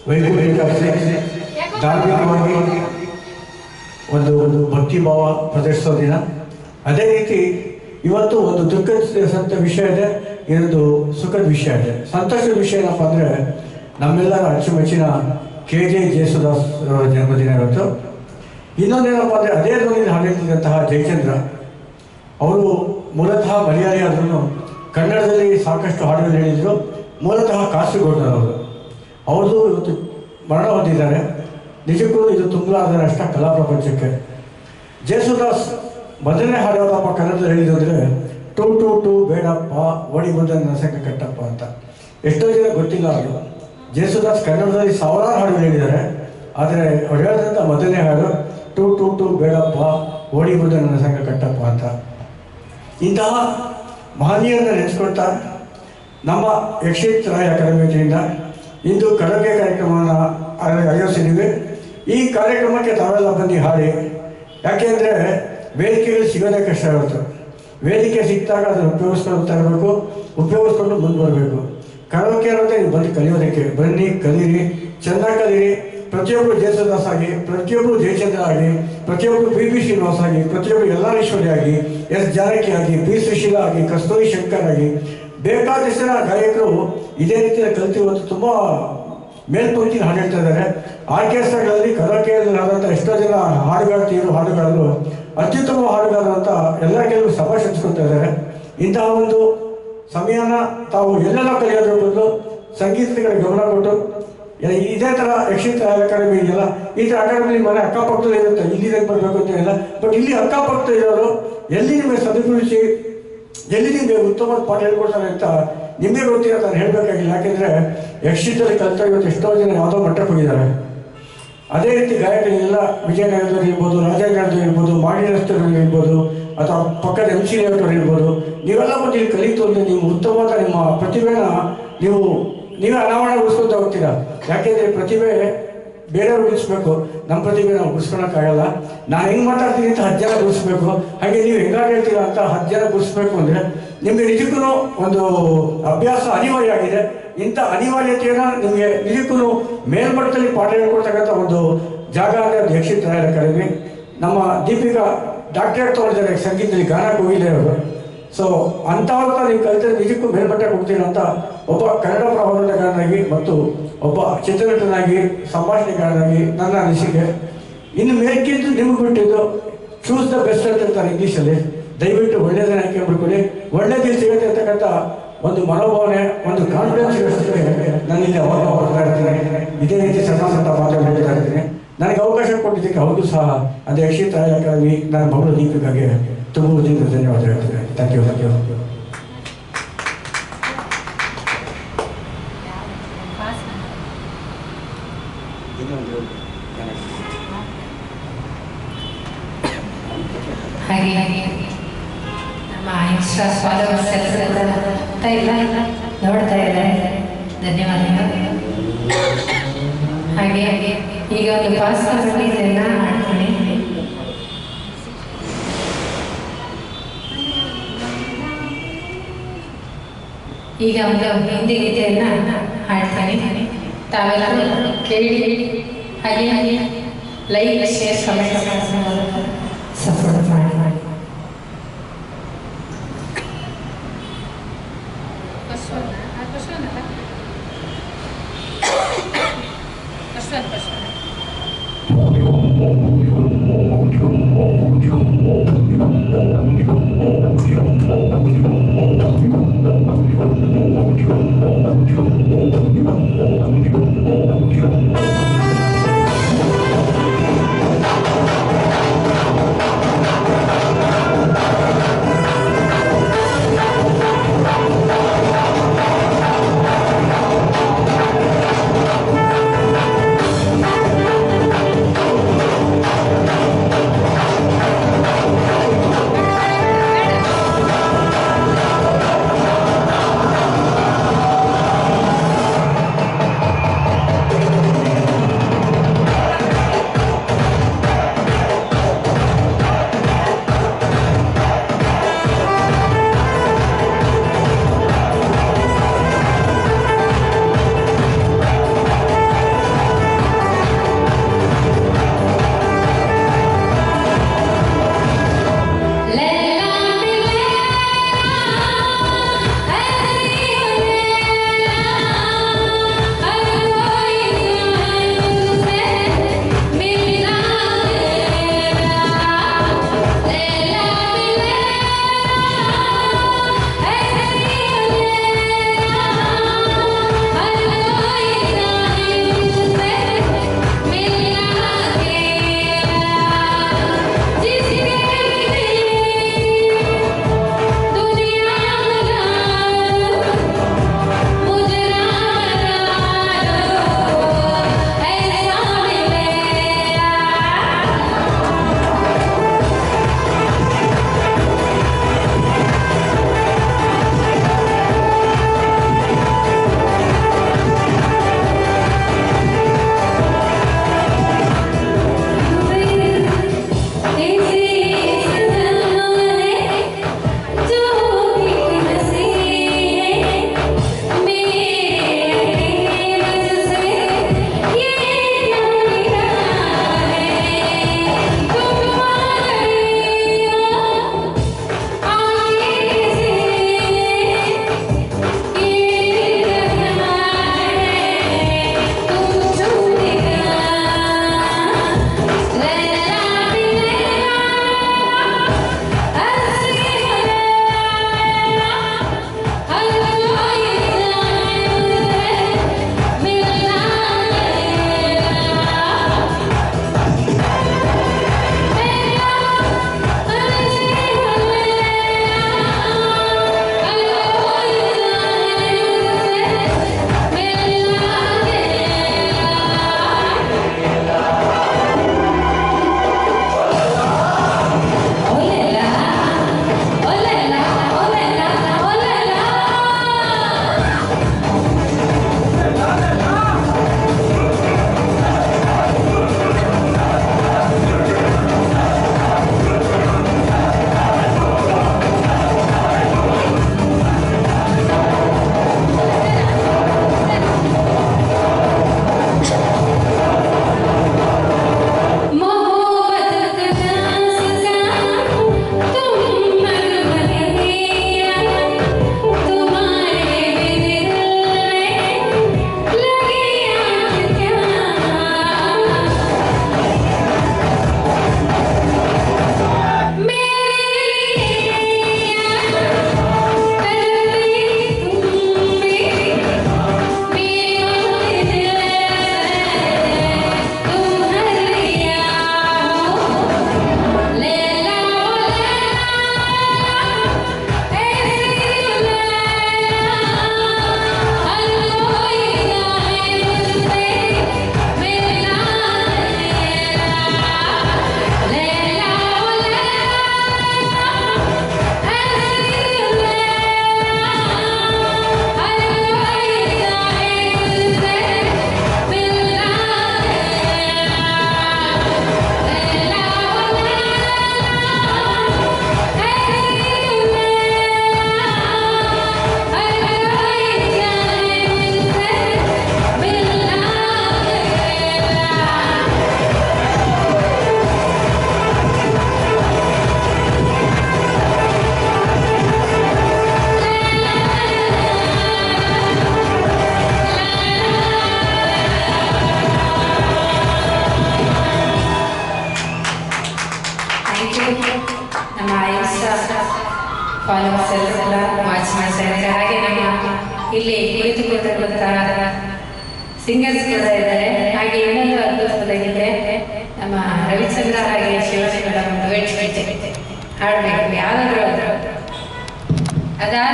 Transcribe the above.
ವೈಕುಂಠ ಧಾರ್ಮಿಕವಾಗಿ ಒಂದು ಭಕ್ತಿಭಾವ ಪ್ರದರ್ಶಿಸೋ ದಿನ. ಅದೇ ರೀತಿ ಇವತ್ತು ಒಂದು ದುಃಖದ ವಿಷಯ ಇದೆ, ಇನ್ನೊಂದು ಸುಖದ ವಿಷಯ ಇದೆ. ಸಂತೋಷದ ವಿಷಯ ಏನಪ್ಪ ಅಂದರೆ ನಮ್ಮೆಲ್ಲರ ಅಚ್ಚುಮೆಚ್ಚಿನ KJ ಜೇಸುದಾಸ್ ಅವರ ಜನ್ಮದಿನ ಇವತ್ತು. ಇನ್ನೊಂದೇನಪ್ಪ ಅಂದರೆ ಅದೇ ಧ್ವನಿಯಲ್ಲಿ ಹಾಡಿದಂತಹ ಜಯಚಂದ್ರ ಅವರು ಮೂಲತಃ ಮಲಯಾಳಿ ಆದ್ರೂ ಕನ್ನಡದಲ್ಲಿ ಸಾಕಷ್ಟು ಹಾಡುಗಳು ಹೇಳಿದರು. ಮೂಲತಃ ಕಾಸರಗೋಡಿನವರು. ಅವ್ರದ್ದು ಇವತ್ತು ಮರಣ ಹೊಂದಿದ್ದಾರೆ. ನಿಜಕ್ಕೂ ಇದು ತುಂಬಲಾದ ಅಷ್ಟ ಕಲಾ ಪ್ರಪಂಚಕ್ಕೆ. ಜೇಸುದಾಸ್ ಮೊದಲನೇ ಹಾಡು ಯಾವುದಪ್ಪ ಕನ್ನಡದಲ್ಲಿ ಹೇಳಿದ್ದು ಅಂದರೆ ಟು ಟು ಟು ಬೇಡಪ್ಪ ಓಡಿ ಬಂದ ನಸಕ ಕಟ್ಟಪ್ಪ ಅಂತ. ಎಷ್ಟೋ ಜನ ಗೊತ್ತಿಲ್ಲ ಅದು. ಜೇಸುದಾಸ್ ಕನ್ನಡದಲ್ಲಿ ಸಾವಿರಾರು ಹಾಡುಗಳು ಹೇಳಿದ್ದಾರೆ, ಆದರೆ ಅವ್ರು ಹೇಳಿದಂಥ ಮೊದಲನೇ ಹಾಡು ಟು ಟು ಟು ಬೇಡಪ್ಪ ಓಡಿ ಬಂದ ನನ್ನ ಸಂಘ ಕಟ್ಟಪ್ಪ ಅಂತ. ಇಂತಹ ಮಹನೀಯರನ್ನ ನೆನೆಸ್ಕೊಳ್ತಾ ನಮ್ಮ ಯಕ್ಷಗಾನ ಅಕಾಡೆಮಿ ವತಿಯಿಂದ ಇಂದು ಕರೋಕೆ ಕಾರ್ಯಕ್ರಮವನ್ನು ಆಯೋಜಿಸಿದ್ದೀವಿ. ಈ ಕಾರ್ಯಕ್ರಮಕ್ಕೆ ತಾವೆಲ್ಲ ಬಂದು ಹಾಡಿ. ಯಾಕೆಂದರೆ ವೇದಿಕೆಗಳು ಸಿಗೋದೇ ಕಷ್ಟ ಇರುತ್ತೆ. ವೇದಿಕೆ ಸಿಕ್ಕಿದಾಗ ಅದನ್ನು ಉಪಯೋಗಿಸ್ಕೊಳ್ತಾ ಇರಬೇಕು, ಉಪಯೋಗಿಸ್ಕೊಂಡು ಮುಂದೆ ಬರಬೇಕು. ಕರೋಕೆ ಅನ್ನೋದೇ ನೀವು ಬಂದು ಕಲಿಯೋದಕ್ಕೆ ಬನ್ನಿ, ಕಲೀರಿ, ಚೆನ್ನಾಗಿ ಕಲೀರಿ. ಪ್ರತಿಯೊಬ್ಬರು ಜೇಸುದಾಸ್ ಆಗಿ, ಪ್ರತಿಯೊಬ್ಬರು ಜಯಚಂದ್ರ ಆಗಿ, ಪ್ರತಿಯೊಬ್ಬರು BB ಶ್ರೀನಿವಾಸ್ ಆಗಿ, ಪ್ರತಿಯೊಬ್ಬರು ಎಲ್ಲಾರೀಶ್ವರಿ ಆಗಿ, S ಜಾನಕಿ ಆಗಿ, B ಸುಶೀಲಾ ಆಗಿ, ಕಸ್ತೂರಿ ಶಂಕರ್ ಆಗಿ, ಬೇಕಾದಷ್ಟು ಜನ ಗಾಯಕರು ಇದೇ ರೀತಿಯಲ್ಲಿ ಕಲಿತು ಇವತ್ತು ತುಂಬ ಮೇಲ್ಪಂಕ್ತಿನ ಹಾಡು ಹೇಳ್ತಾ ಇದ್ದಾರೆ. ಆರ್ಕೆಸ್ಟ್ರಾಗಳಲ್ಲಿ ಕರೋಕೆಯಲ್ಲಿ ಆದಂಥ ಎಷ್ಟೋ ಜನ ಹಾಡುಗಾರರು ಅತ್ಯುತ್ತಮ ಹಾಡುಗಾರರು ಅಂತ ಎಲ್ಲ ಕೆಲವರು ಸಭಾಷ್ ಹಂಚ್ಕೊಳ್ತಾ ಇದ್ದಾರೆ. ಇಂತಹ ಒಂದು ಸಮಯನ ತಾವು ಎಲ್ಲೆಲ್ಲ ಕಲಿಯೋದ್ರ ಬದಲು ಸಂಗೀತದ ಕಡೆ ಗಮನ ಕೊಟ್ಟು ಇದೇ ಥರ ಯಕ್ಷಗಾನ ಅಕಾಡೆಮಿ ಇದೆಯಲ್ಲ, ಈ ಥರ ಅಕಾಡೆಮಿ ಮನೆ ಅಕ್ಕಪಕ್ಕದಲ್ಲಿ ಇರುತ್ತೆ, ಇಲ್ಲಿಗೆ ಬರಬೇಕು ಅಂತ ಇಲ್ಲ. ಬಟ್ ಇಲ್ಲಿ ಅಕ್ಕಪಕ್ಕ ಇರೋರು ಎಲ್ಲಿ ನಿಮಗೆ ಸದುಪಯೋಗಿಸಿ, ಎಲ್ಲಿ ನಿಮಗೆ ಉತ್ತಮ ಪಾಠ ಹೇಳ್ಕೊಡ್ತಾರೆ ಅಂತ ನಿಮಗೆ ಗೊತ್ತಿರೋ ನಾನು ಹೇಳಬೇಕಾಗಿಲ್ಲ. ಯಾಕೆಂದರೆ ಯಕ್ಷಗಾನದಲ್ಲಿ ಕಲಿತಾ ಇವತ್ತು ಎಷ್ಟೋ ಜನ ಯಾವುದೋ ಮಟ್ಟಕ್ಕೆ ಹೋಗಿದ್ದಾರೆ. ಅದೇ ರೀತಿ ಗಾಯಕರಿಗೆಲ್ಲ ವಿಜಯನಗರದಲ್ಲಿ ಇರ್ಬೋದು, ರಾಜನಗರದಲ್ಲಿ ಇರ್ಬೋದು, ಮಾಡಿ ರಸ್ತೆಗಳಲ್ಲಿ ಇರ್ಬೋದು, ಅಥವಾ ಪಕ್ಕದ MC ಲೇಔಟ್ ಇರ್ಬೋದು, ನೀವೆಲ್ಲ ಬಂದು ಇಲ್ಲಿ ಕಲಿತು ಅಂದರೆ ನೀವು ಉತ್ತಮವಾದ ನಿಮ್ಮ ಪ್ರತಿಭೆನ ನೀವೇ ಅನಾವರಣಗೊಳಿಸ್ಕೊತಾ ಹೋಗ್ತೀರಾ. ಯಾಕೆಂದರೆ ಪ್ರತಿಭೆ ಬೇರೆಯವ್ರು ಉಳಿಸ್ಬೇಕು, ನಮ್ಮ ಪ್ರತಿಭೆ ನಾವು ಉಳಿಸ್ಕೊಳಕ್ಕಾಗಲ್ಲ. ನಾನು ಹೆಂಗೆ ಮಾತಾಡ್ತೀನಿ ಅಂತ 10 ಜನ ಗುಡಿಸ್ಬೇಕು, ಹಾಗೆ ನೀವು ಹೆಂಗಾಗಿ ಹೇಳ್ತೀರಾ ಅಂತ 10 ಜನ ಗುಡಿಸ್ಬೇಕು ಅಂದರೆ ನಿಮಗೆ ನಿಜಕ್ಕೂ ಒಂದು ಅಭ್ಯಾಸ ಅನಿವಾರ್ಯ ಆಗಿದೆ. ಇಂಥ ಅನಿವಾರ್ಯತೆಯನ್ನು ನಿಮಗೆ ನಿಜಕ್ಕೂ ಮೇಲ್ಮಟ್ಟದಲ್ಲಿ ಪಾಠ ಹೇಳ್ಕೊಡ್ತಕ್ಕಂಥ ಒಂದು ಜಾಗ ಅಂದರೆ ಅದು ಯಕ್ಷಗಾನ ಅಕಾಡೆಮಿ. ನಮ್ಮ ದೀಪಿಕಾ ಡಾಕ್ಟರೇಟ್ ತೊಗೊಂಡಿದ್ದಾರೆ ಸಂಗೀತದಲ್ಲಿ, ಗಾನಕ್ಕೆ ಹೋಗಿದ್ದಾರೆ ಅವರು. ಸೊ ಅಂಥವ್ರನ್ನ ನೀವು ಕಲಿತರೆ ನಿಜಕ್ಕೂ ಮೇಲ್ಮಟ್ಟಕ್ಕೆ ಹೋಗ್ತೀರ ಅಂತ ಒಬ್ಬ ಕನ್ನಡ ಪ್ರಬಂಧಕಾರನಾಗಿ ಮತ್ತು ಒಬ್ಬ ಚಿತ್ರನಟನಾಗಿ, ಸಂಭಾಷಣೆಗಾರನಾಗಿ ನನ್ನ ಅನಿಸಿಕೆ. ಇನ್ನು ಮೇಲ್ಕಿಂತ ನಿಮಗೆ ಬಿಟ್ಟಿದ್ದು ಚೂಸ್ ದ ಬೆಸ್ಟ್ ಅಂತ ಹೇಳ್ತಾರೆ ಇಂಗ್ಲೀಷಲ್ಲಿ. ದಯವಿಟ್ಟು ಒಳ್ಳೆಯದನ್ನ ಆಯ್ಕೆ ಮಾಡ್ಕೊಳ್ಳಿ. ಒಳ್ಳೆಯದು ಸಿಗುತ್ತೆ ಅಂತಕ್ಕಂಥ ಒಂದು ಮನೋಭಾವನೆ, ಒಂದು ಕಾನ್ಫಿಡೆನ್ಸ್ ನಾನಿಲ್ಲಿ ಅವಾಗ ಬರ್ತಾ ಇರ್ತೀನಿ. ಇದೇ ರೀತಿ ಸಣ್ಣ ಮಾತುಗಳು ಹೇಳ್ತಾ ಇರ್ತೀನಿ. ನನಗೆ ಅವಕಾಶ ಕೊಟ್ಟಿದ್ದಕ್ಕೆ ಅವ್ರಿಗೂ ಸಹ ಅದು ಯಕ್ಷಗಾನ ಅಕಾಡೆಮಿ ನನ್ನ ಮಗಳು ದೀಪಿಕಾಗೆ ತುಂಬ ಧನ್ಯವಾದ ಹೇಳ್ತೀನಿ. Thank you. ಹಾಗೆ ನಮ್ಮ ಇನ್ಸ್ಟಾ ಫಾಲೋವರ್ಸ್ ಎಲ್ಲರೂ ನೋಡ್ತಾ ಇದ್ದಾರೆ, ಧನ್ಯವಾದಗಳು. ಹಾಗೆ ಈಗ ಒಂದು ಪಾಸ್ ಇದೆಲ್ಲ ಮಾಡ್ತೀನಿ. ಈಗ ಒಂದು ಹಿಂದಿ ಗೀತೆಯನ್ನು ಹಾಡ್ತಾನೆ, ತಾವೆಲ್ಲ ಕೇಳಿ ಹಾಗೆ ಲೈಕ್, ಶೇರ್, ಕಮೆಂಟ್ ಸಪೋರ್ಟ್ ಮಾಡಿ. ಥ್ಯಾಂಕ್ ಯು ನಮ್ಮ ಇನ್ಸ್ಟಾ ಫಾಲೋವರ್ಸ್ ಎಲ್ಲ ವಾಚ್ ಮಾಡ್ತಾ ಇದ್ದಾರೆ. ಹಾಗೆ ನಮ್ಮ ಇಲ್ಲಿ ಕುಳಿತುಕೊಂಡಿರುವಂತಹ ಸಿಂಗರ್ಸ್ ಕೂಡ ಇದ್ದಾರೆ. ಹಾಗೆ ಇನ್ನೊಂದು ಅದ್ಭುತವಾಗಿದೆ, ನಮ್ಮ ರವಿಚಂದ್ರ ಹಾಗೆ ಶಿವಶಿವರ ಒಂದು ಡುಯೆಟ್ ಹಾಡಬೇಕು ಯಾರಾದರೂ ಅದಾದ